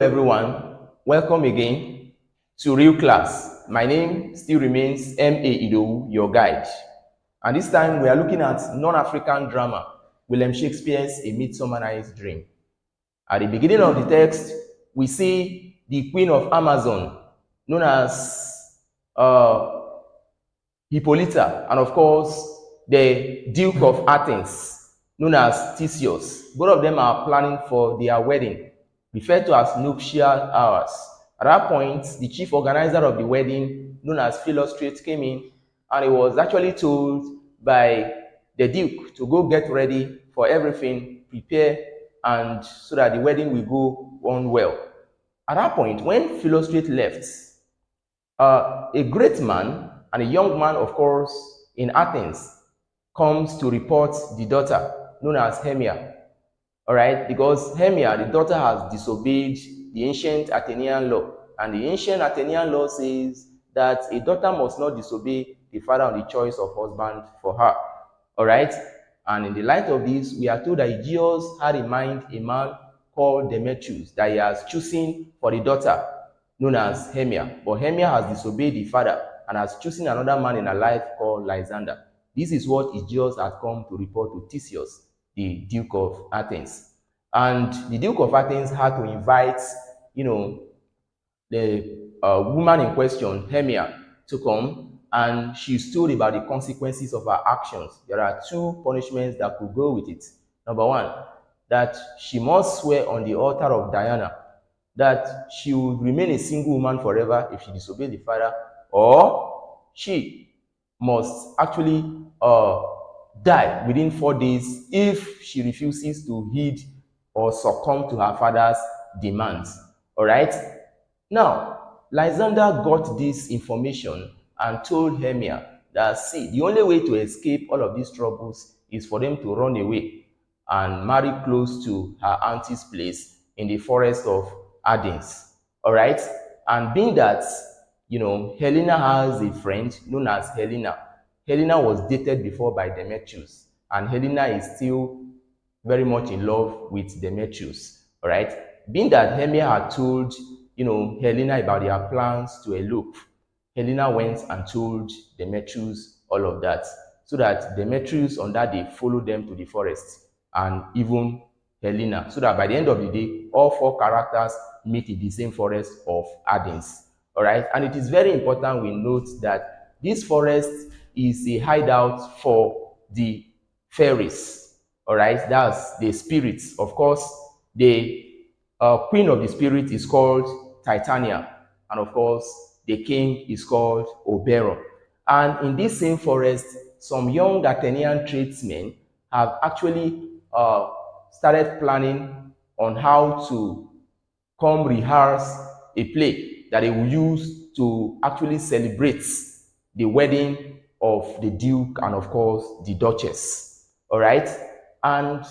Everyone, welcome again to Real Class. My name still remains M.A. Ido, your guide. And this time we are looking at non-African drama, William Shakespeare's A Midsummer Night's Dream. At the beginning of the text, we see the Queen of Amazon, known as Hippolyta, and of course, the Duke of Athens, known as Theseus. Both of them are planning for their wedding, referred to as nuptial hours. At that point, the chief organizer of the wedding, known as Philostrate, came in, and he was actually told by the Duke to go get ready for everything, prepare, and so that the wedding will go on well. At that point, when Philostrate left, a great man and a young man, of course, in Athens, comes to report the daughter, known as Hermia. All right, because Hermia, the daughter, has disobeyed the ancient Athenian law. And the ancient Athenian law says that a daughter must not disobey the father on the choice of husband for her. All right, and in the light of this, we are told that Aegeus had in mind a man called Demetrius that he has chosen for the daughter, known as Hermia. But Hermia has disobeyed the father and has chosen another man in her life called Lysander. This is what Aegeus had come to report to Theseus, the Duke of Athens. And the Duke of Athens had to invite, the woman in question, Hermia, to come, and she's told about the consequences of her actions. There are two punishments that could go with it. Number one, that she must swear on the altar of Diana that she would remain a single woman forever if she disobeys the father, or she must actually die within 4 days if she refuses to heed or succumb to her father's demands. All right? Now, Lysander got this information and told Hermia that, see, the only way to escape all of these troubles is for them to run away and marry close to her auntie's place in the forest of Athens. All right? And being that, Helena has a friend known as Helena. Helena was dated before by Demetrius, and Helena is still very much in love with Demetrius. All right? Being that Hermia had told, Helena about their plans to elope, Helena went and told Demetrius all of that, so that Demetrius on that day followed them to the forest, and even Helena, so that by the end of the day, all four characters meet in the same forest of Athens. All right, and it is very important we note that this forest is a hideout for the fairies. All right, that's the spirits. Of course, the queen of the spirit is called Titania, and of course, the king is called Oberon. And in this same forest, some young Athenian tradesmen have actually started planning on how to come rehearse a play that they will use to actually celebrate the wedding of the Duke and, of course, the Duchess. All right? And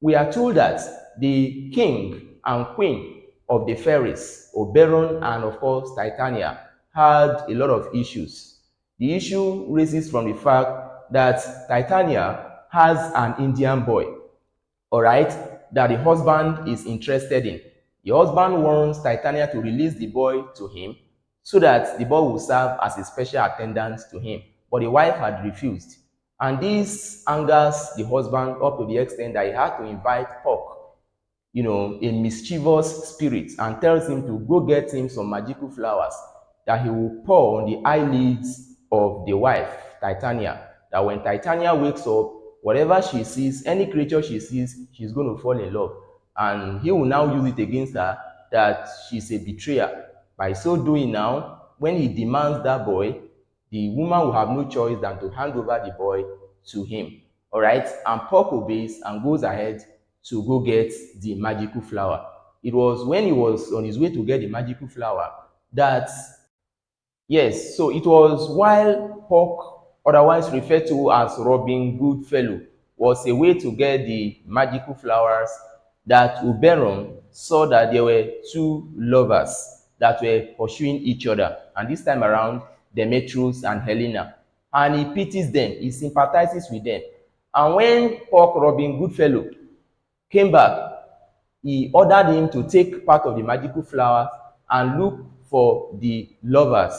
we are told that the king and queen of the fairies, Oberon and, of course, Titania, had a lot of issues. The issue raises from the fact that Titania has an Indian boy, all right, that the husband is interested in. The husband wants Titania to release the boy to him so that the boy will serve as a special attendant to him. But the wife had refused. And this angers the husband up to the extent that he had to invite Puck, a mischievous spirit, and tells him to go get him some magical flowers that he will pour on the eyelids of the wife, Titania, that when Titania wakes up, whatever she sees, any creature she sees, she's going to fall in love. And he will now use it against her that she's a betrayer. By so doing now, when he demands that boy, the woman will have no choice than to hand over the boy to him. All right? And Puck obeys and goes ahead to go get the magical flower. It was when he was on his way to get the magical flower that, yes, so it was while Puck, otherwise referred to as Robin Goodfellow, was a way to get the magical flowers, that Oberon saw that there were two lovers that were pursuing each other, and this time around, Demetrius and Helena. And he pities them, he sympathizes with them. And when Puck, Robin Goodfellow, came back, he ordered him to take part of the magical flowers and look for the lovers,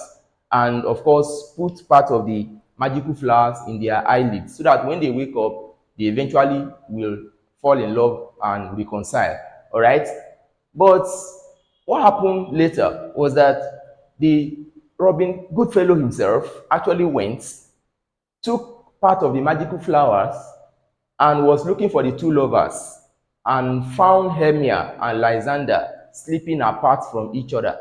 and of course put part of the magical flowers in their eyelids so that when they wake up they eventually will fall in love and reconcile. All right, but what happened later was that the Robin Goodfellow himself actually went, took part of the magical flowers, and was looking for the two lovers, and found Hermia and Lysander sleeping apart from each other,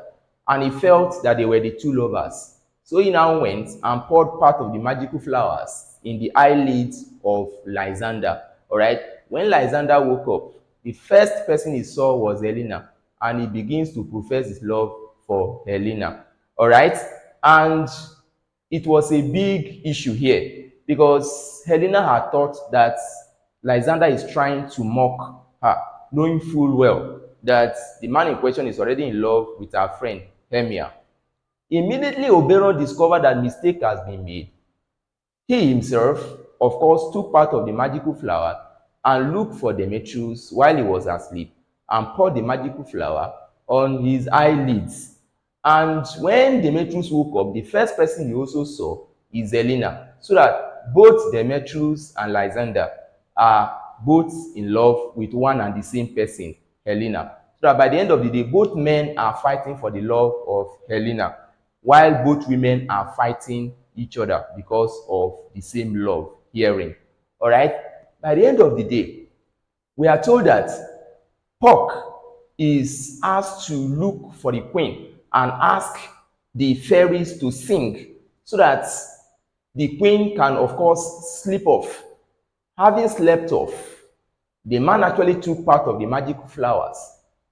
and he felt that they were the two lovers. So he now went and poured part of the magical flowers in the eyelids of Lysander. All right. When Lysander woke up, the first person he saw was Helena, and he begins to profess his love for Helena. All right. And it was a big issue here because Helena had thought that Lysander is trying to mock her, knowing full well that the man in question is already in love with her friend Hermia. Immediately, Oberon discovered that mistake has been made. He himself, of course, took part of the magical flower and looked for Demetrius while he was asleep and poured the magical flower on his eyelids. And when Demetrius woke up, the first person he also saw is Helena, so that both Demetrius and Lysander are both in love with one and the same person, Helena. So that by the end of the day, both men are fighting for the love of Helena, while both women are fighting each other because of the same love hearing. All right. By the end of the day, we are told that Puck is asked to look for the queen and ask the fairies to sing so that the queen can, of course, sleep off. Having slept off, the man actually took part of the magical flowers,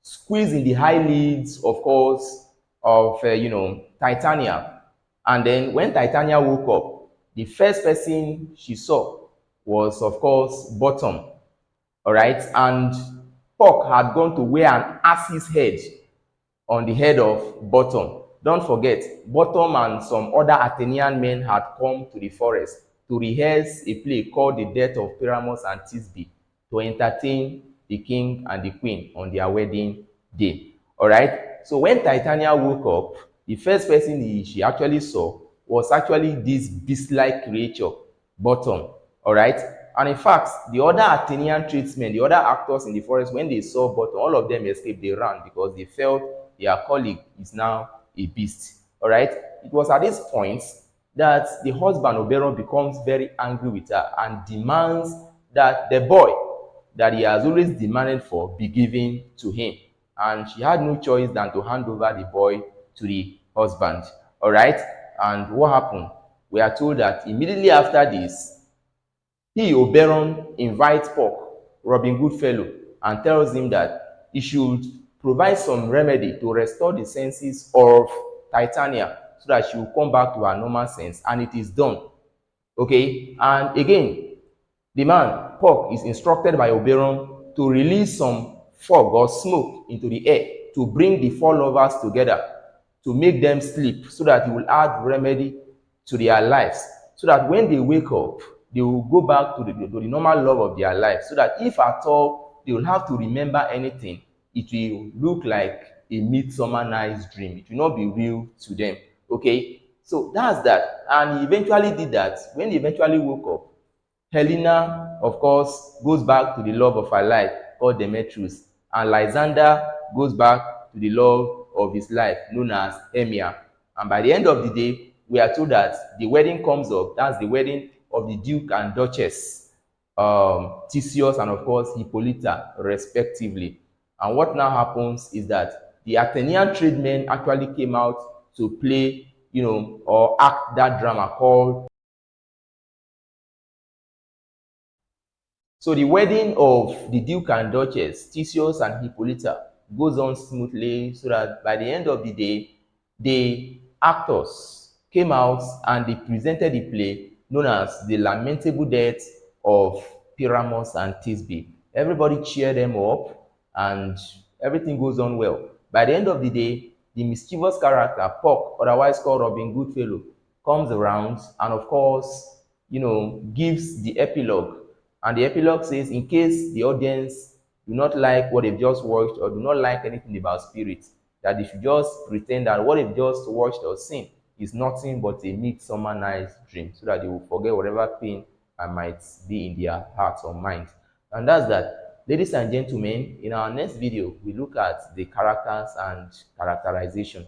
squeezed in the eyelids, of course, of Titania. And then when Titania woke up, the first person she saw was, of course, Bottom. All right, and Puck had gone to wear an ass's head on the head of Bottom. Don't forget, Bottom and some other Athenian men had come to the forest to rehearse a play called The Death of Pyramus and Thisbe to entertain the king and the queen on their wedding day. All right. So when Titania woke up, the first person she actually saw was actually this beast-like creature, Bottom. All right. And in fact, the other Athenian tradesmen, the other actors in the forest, when they saw Bottom, all of them escaped. They ran because they felt their colleague is now a beast. All right. It was at this point that the husband Oberon becomes very angry with her and demands that the boy that he has always demanded for be given to him. And she had no choice than to hand over the boy to the husband. All right. And what happened? We are told that immediately after this, he, Oberon, invites Puck, Robin Goodfellow, and tells him that he should provide some remedy to restore the senses of Titania so that she will come back to her normal sense, and it is done. Okay, and again, the man, Puck, is instructed by Oberon to release some fog or smoke into the air to bring the four lovers together, to make them sleep, so that he will add remedy to their lives, so that when they wake up, they will go back to the normal love of their life, so that if at all they will have to remember anything, it will look like a Midsummer Night's Dream. It will not be real to them. Okay, so that's that. And he eventually did that. When he eventually woke up, Helena, of course, goes back to the love of her life, called Demetrius, and Lysander goes back to the love of his life, known as Hermia. And by the end of the day, we are told that the wedding comes up. That's the wedding of the Duke and Duchess, Theseus and, of course, Hippolyta, respectively. And what now happens is that the Athenian tradesmen actually came out to play, or act that drama called. So the wedding of the Duke and Duchess, Theseus and Hippolyta, goes on smoothly, so that by the end of the day, the actors came out and they presented the play known as The Lamentable Death of Pyramus and Thisbe. Everybody cheered them up and everything goes on well. By the end of the day, the mischievous character, Puck, otherwise called Robin Goodfellow, comes around and, of course, gives the epilogue. And the epilogue says, in case the audience do not like what they've just watched or do not like anything about spirit, that they should just pretend that what they've just watched or seen is nothing but a midsummer night's dream, so that they will forget whatever pain might be in their hearts or minds. And that's that. Ladies and gentlemen, in our next video, we look at the characters and characterization.